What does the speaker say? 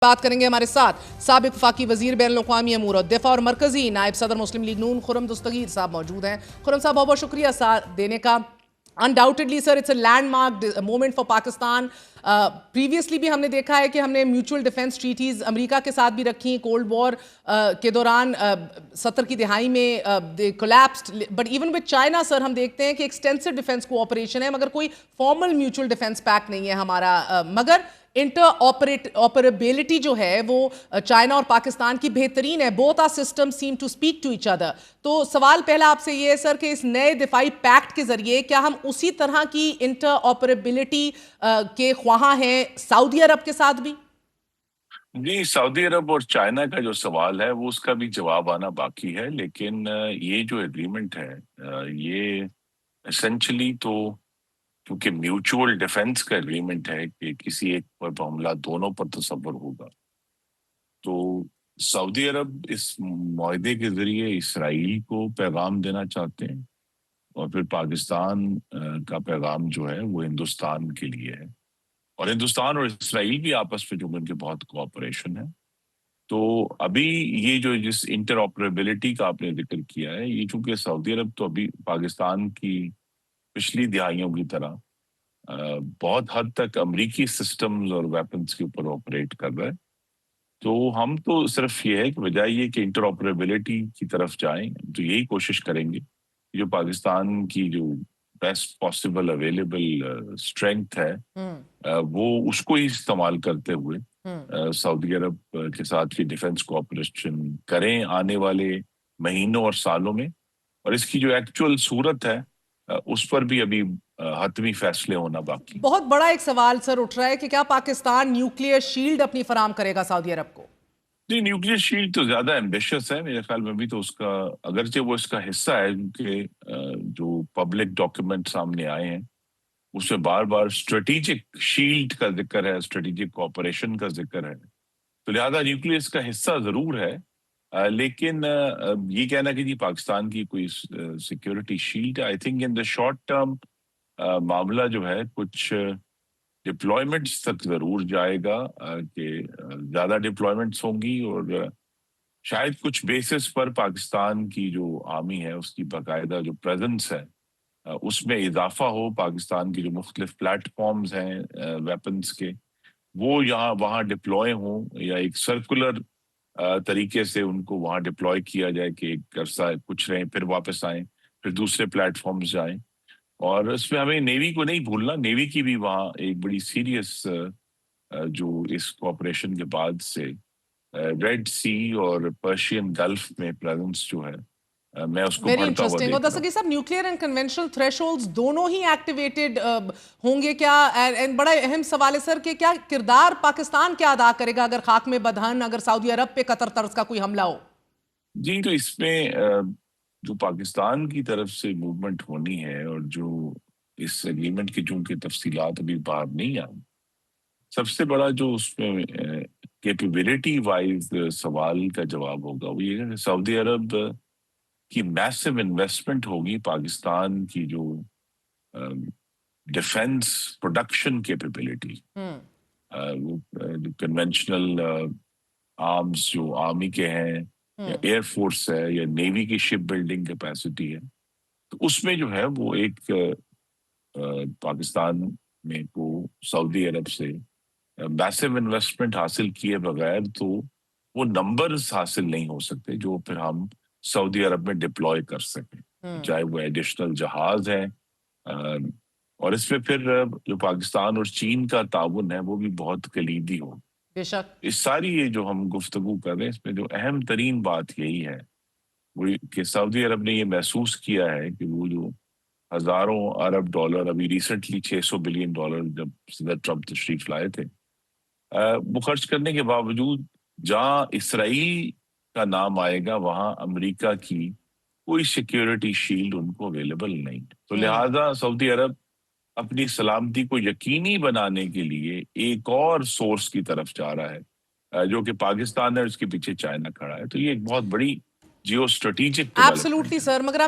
بات کریں گے ہمارے ساتھ سابق وفاقی وزیر بین الاقوامی امور اور دفاع اور مرکزی نائب صدر مسلم لیگ نون خرم دستگیر صاحب موجود ہیں۔ خرم صاحب بہت بہت شکریہ ساتھ دینے کا۔ Undoubtedly sir it's a landmark moment for Pakistan. Previously بھی ہم نے دیکھا ہے کہ ہم نے میوچول ڈیفنس ٹریٹیز امریکہ کے ساتھ بھی رکھی، کولڈ وار کے دوران 70 کی دہائی میں collapsed, but even with China sir ہم دیکھتے ہیں کہ ایکسٹینسو ڈیفنس کوآپریشن ہے مگر کوئی فارمل میوچول ڈیفنس پیکٹ نہیں ہے ہمارا، مگر انٹر آپریبلٹی جو ہے وہ چائنا اور پاکستان کی بہترین ہے۔ Both are system same to speak to each other. تو سوال پہلا آپ سے یہ ہے سر کہ اس نئے دفاعی پیکٹ کے ذریعے کیا ہم اسی طرح کی انٹر آپریبلٹی کے خواہاں ہیں سعودی عرب کے ساتھ بھی؟ جی، سعودی عرب اور چائنا کا جو سوال ہے وہ اس کا بھی جواب آنا باقی ہے، لیکن یہ جو ایگریمنٹ ہے یہ اسینچلی تو کیونکہ میوچول ڈیفنس کا ایگریمنٹ ہے کہ کسی ایک پر حملہ دونوں پر تصور ہوگا، تو سعودی عرب اس معاہدے کے ذریعے اسرائیل کو پیغام دینا چاہتے ہیں اور پھر پاکستان کا پیغام جو ہے وہ ہندوستان کے لیے ہے، اور ہندوستان اور اسرائیل بھی آپس میں جو ان کے بہت کوآپریشن ہے۔ تو ابھی یہ جو جس انٹر آپریبلٹی کا آپ نے ذکر کیا ہے، یہ چونکہ سعودی عرب تو ابھی پاکستان کی پچھلی دہائیوں کی طرح بہت حد تک امریکی سسٹمز اور ویپنز کے اوپر آپریٹ کر رہا ہے، تو ہم تو صرف یہ ہے کہ بجائے یہ کہ انٹر آپریبلٹی کی طرف جائیں تو یہی کوشش کریں گے جو پاکستان کی جو بیسٹ پاسبل اویلیبل اسٹرینتھ ہے وہ اس کو ہی استعمال کرتے ہوئے سعودی عرب کے ساتھ یہ ڈیفنس کوآپریشن کریں آنے والے مہینوں اور سالوں میں، اور اس کی جو ایکچوئل صورت ہے اس پر بھی ابھی حتمی فیصلے ہونا باقی۔ بہت بڑا ایک سوال سر اٹھ رہا ہے کہ کیا پاکستان نیوکلیئر شیلڈ اپنی فراہم کرے گا سعودی عرب کو؟ جی، نیوکلیئر شیلڈ تو زیادہ ایمبیشس ہے میرے خیال میں، بھی تو اس کا اگرچہ وہ اس کا حصہ ہے کیونکہ جو پبلک ڈاکیومنٹ سامنے آئے ہیں اس میں بار بار اسٹریٹجک شیلڈ کا ذکر ہے، اسٹریٹجک کوآپریشن کا ذکر ہے، تو لہٰذا نیوکلیئر اس کا حصہ ضرور ہے، لیکن یہ کہنا کہ جی پاکستان کی کوئی سیکیورٹی شیلڈ ہے، I think in the short term معاملہ جو ہے کچھ ڈپلائمنٹس تک ضرور جائے گا، کہ زیادہ ڈپلائمنٹس ہوں گی اور شاید کچھ بیسس پر پاکستان کی جو آرمی ہے اس کی باقاعدہ جو پریزنس ہے اس میں اضافہ ہو، پاکستان کی جو مختلف پلیٹ فارمز ہیں ویپنز کے وہ یہاں وہاں ڈپلوائے ہوں، یا ایک سرکولر طریقے سے ان کو وہاں ڈپلوائے کیا جائے کہ ایک عرصہ کچھ رہیں پھر واپس آئیں پھر دوسرے پلیٹ فارمز جائیں، اور اس میں ہمیں نیوی کو نہیں بھولنا، نیوی کی بھی وہاں ایک بڑی سیریس جو اس کوآپریشن کے بعد سے ریڈ سی اور پرشین گلف میں پریزنس جو ہے میں اس کو ویری بڑھتا ہوا انٹرسٹنگ۔ اور دیکھ رہا ہوں۔ دستگیر صاحب نیوکلیئر اینڈ کنونشنل تھریش ہولڈز دونوں ہی ایکٹیویٹڈ ہوں گے کیا؟ بڑا اہم سوال ہے سر کہ کیا کردار پاکستان کیا ادا کرے گا اگر خاک میں بدہن اگر سعودی عرب پہ قطر طرز کا کوئی حملہ ہو؟ جی، تو اس میں جو پاکستان کی طرف سے موومنٹ ہونی ہے اور جو اس ایگریمنٹ کی چونکہ تفصیلات ابھی باہر نہیں آئی، سب سے بڑا جو اس میں کیپیبلٹی وائز سوال کا جواب ہوگا وہ یہ ہے کہ سعودی عرب کی میسو انویسٹمنٹ ہوگی پاکستان کی جو defence production capability, conventional arms جو آرمی کے ہیں یا ایئر فورس ہے یا نیوی کی شپ بلڈنگ کیپیسٹی ہے، تو اس میں جو ہے وہ ایک پاکستان میں کو سعودی عرب سے میسو انویسٹمنٹ حاصل کیے بغیر تو وہ نمبرز حاصل نہیں ہو سکتے جو پھر ہم سعودی عرب میں ڈپلوائے کر سکیں، چاہے وہ ایڈیشنل جہاز ہیں، اور اس میں پھر جو پاکستان اور چین کا تعاون ہے وہ بھی بہت کلیدی ہو۔ بے شک اس ساری یہ جو ہم گفتگو کر رہے ہیں اس میں جو اہم ترین بات یہی ہے وہ کہ سعودی عرب نے یہ محسوس کیا ہے کہ وہ جو ہزاروں ارب ڈالر، ابھی ریسنٹلی $600 بلین جب صدر ٹرمپ تشریف لائے تھے، وہ خرچ کرنے کے باوجود جہاں اسرائیل کا نام آئے گا وہاں امریکہ کی کوئی سیکیورٹی شیلڈ ان کو اویلیبل نہیں، تو لہٰذا سعودی عرب اپنی سلامتی کو یقینی بنانے کے لیے ایک اور سورس کی طرف جا رہا ہے جو کہ پاکستان ہے، اس کے پیچھے چائنا کھڑا ہے، تو یہ ایک بہت بڑی جیو اسٹریٹجک ڈیولپمنٹ ایبسولوٹلی ہے۔ سر، مگر